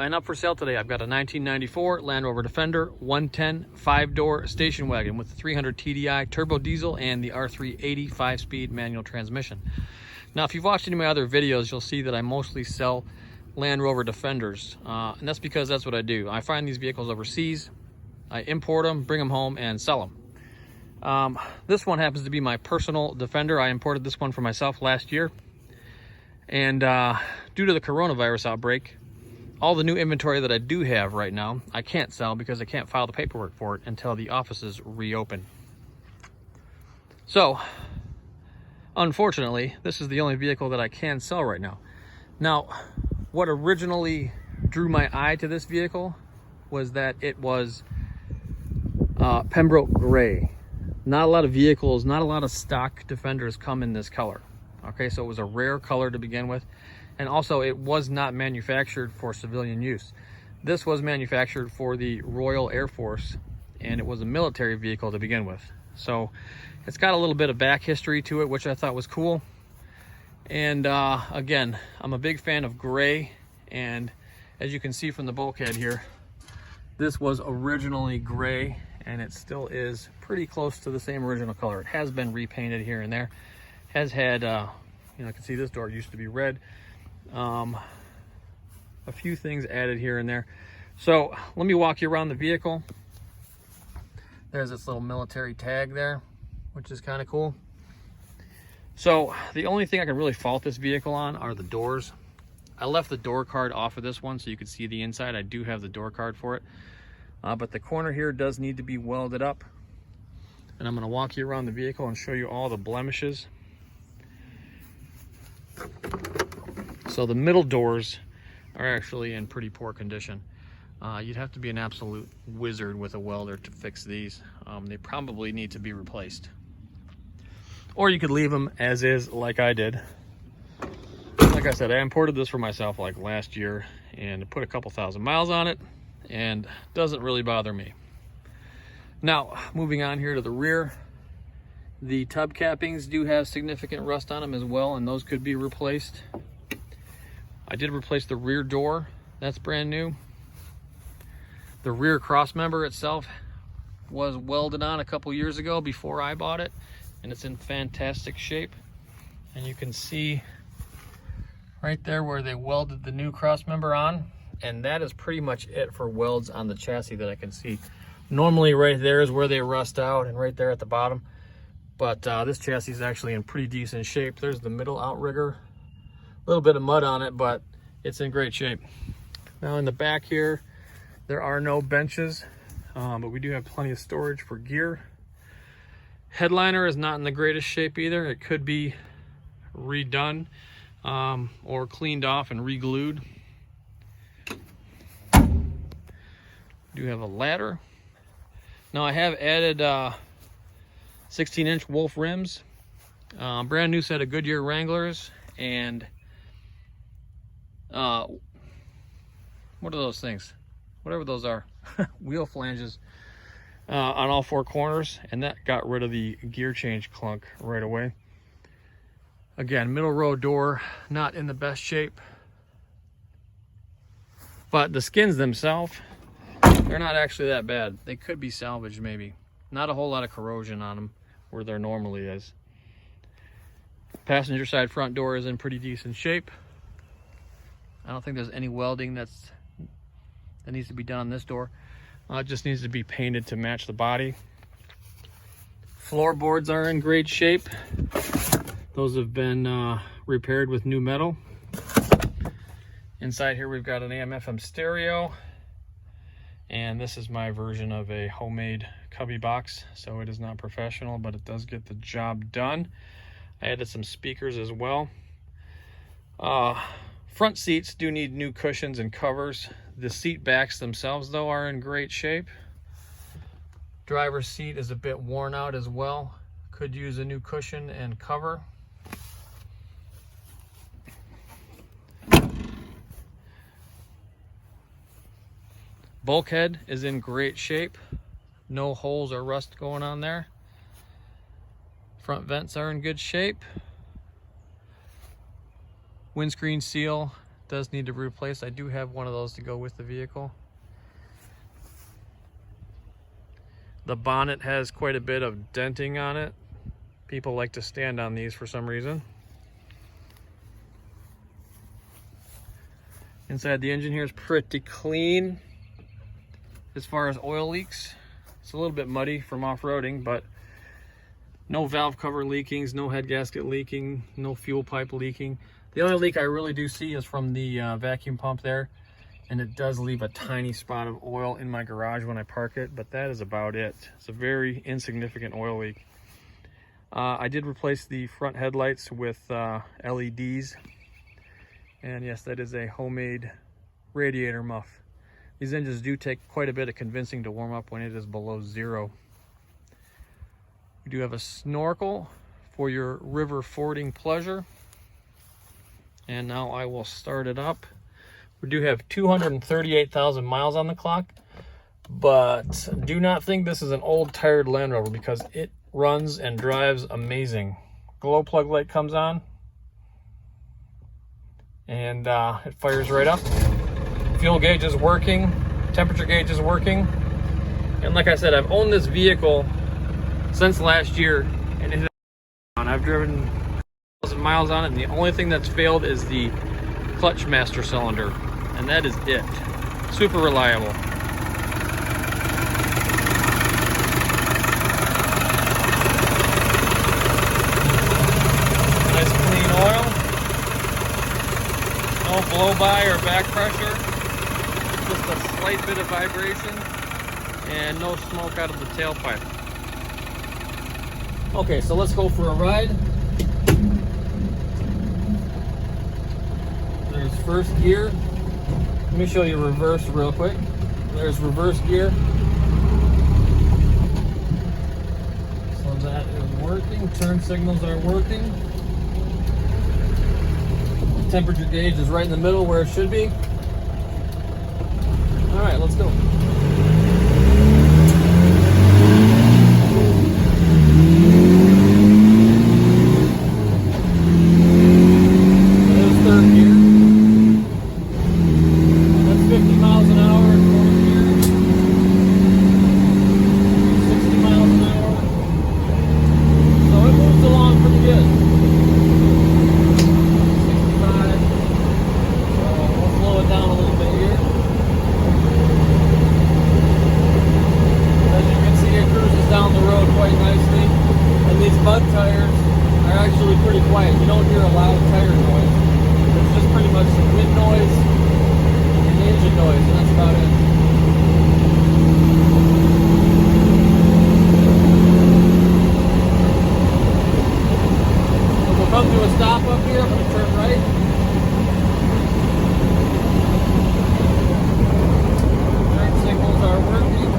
and up for sale today, I've got a 1994 Land Rover Defender 110 5-door station wagon with the 300 TDI turbo diesel and the R380 5-speed manual transmission. Now, if you've watched any of my other videos, you'll see that I mostly sell Land Rover Defenders, and that's because that's what I do. I find these vehicles overseas, I import them, bring them home, and sell them. This one happens to be my personal Defender. I imported this one for myself last year, and due to the coronavirus outbreak, all the new inventory that I do have right now, I can't sell because I can't file the paperwork for it until the offices reopen. So, unfortunately, this is the only vehicle that I can sell right now. Now, what originally drew my eye to this vehicle was that it was Pembroke Gray. Not a lot of vehicles, not a lot of stock Defenders come in this color. Okay, so it was a rare color to begin with. And also, it was not manufactured for civilian use. This was manufactured for the Royal Air Force, and it was a military vehicle to begin with. So it's got a little bit of back history to it, which I thought was cool. And again, I'm a big fan of gray, and as you can see from the bulkhead here, this was originally gray, and it still is pretty close to the same original color. It has been repainted here and there. Has had, you can see this door used to be red. A few things added here and there. So let me walk you around the vehicle. There's this little military tag there, which is kind of cool. So the only thing I can really fault this vehicle on are the doors. I left the door card off of this one so you can see the inside. I do have the door card for it, but the corner here does need to be welded up. And I'm going to walk you around the vehicle and show you all the blemishes. So the middle doors are actually in pretty poor condition. You'd have to be an absolute wizard with a welder to fix these. They probably need to be replaced. Or you could leave them as is, like I did. Like I said, I imported this for myself like last year and put a couple thousand miles on it, and doesn't really bother me. Now, moving on here to the rear, the tub cappings do have significant rust on them as well, and those could be replaced. I did replace the rear door. That's brand new. The rear cross member itself was welded on a couple years ago before I bought it, and it's in fantastic shape. And you can see right there where they welded the new cross member on, and that is pretty much it for welds on the chassis that I can see. Normally right there is where they rust out, and right there at the bottom. But this chassis is actually in pretty decent shape. There's the middle outrigger. A little bit of mud on it, but it's in great shape. Now in the back here, there are no benches, but we do have plenty of storage for gear. Headliner is not in the greatest shape either. It could be redone or cleaned off and re-glued. Do have a ladder. Now I have added 16-inch Wolf rims, brand new set of Goodyear Wranglers, and what are those things? Whatever those are, wheel flanges on all four corners, and that got rid of the gear change clunk right away. Again, middle row door, not in the best shape, but the skins themselves, they're not actually that bad. They could be salvaged maybe. Not a whole lot of corrosion on them where there normally is. Passenger side front door is in pretty decent shape. I don't think there's any welding that needs to be done on this door. It just needs to be painted to match the body. Floorboards are in great shape. Those have been repaired with new metal. Inside here we've got an AM/FM stereo, and this is my version of a homemade cubby box, so it is not professional, but it does get the job done. I added some speakers as well. Front seats do need new cushions and covers. The seat backs themselves, though, are in great shape. Driver's seat is a bit worn out as well. Could use a new cushion and cover. Bulkhead is in great shape. No holes or rust going on there. Front vents are in good shape. Windscreen seal does need to be replaced. I do have one of those to go with the vehicle. The bonnet has quite a bit of denting on it. People like to stand on these for some reason. Inside the engine here is pretty clean as far as oil leaks. It's a little bit muddy from off-roading, but no valve cover leakings, no head gasket leaking, no fuel pipe leaking. The only leak I really do see is from the vacuum pump there, and it does leave a tiny spot of oil in my garage when I park it, but that is about it. It's a very insignificant oil leak. I did replace the front headlights with LEDs, and yes, that is a homemade radiator muff. These engines do take quite a bit of convincing to warm up when it is below 0. We do have a snorkel for your river fording pleasure. And now I will start it up. We do have 238,000 miles on the clock, but do not think this is an old tired Land Rover because it runs and drives amazing. Glow plug light comes on and it fires right up. Fuel gauge is working, temperature gauge is working. And like I said, I've owned this vehicle since last year, and I've driven 1,000 miles on it, and the only thing that's failed is the clutch master cylinder, and that is it. Super reliable. Nice clean oil. No blow by or back pressure. Just a slight bit of vibration and no smoke out of the tailpipe. Okay, so let's go for a ride. There's first gear. Let me show you reverse real quick. There's reverse gear. So that is working. Turn signals are working. Temperature gauge is right in the middle where it should be. All right, let's go. Mud tires are actually pretty quiet. You don't hear a loud tire noise. It's just pretty much some wind noise and engine noise, and that's about it. So we'll come to a stop up here. I'm going to turn right. Turn signals are working.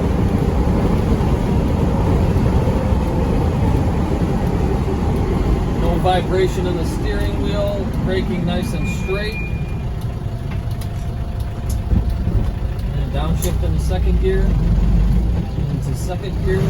Vibration in the steering wheel, braking nice and straight. And downshift in the second gear, into second gear.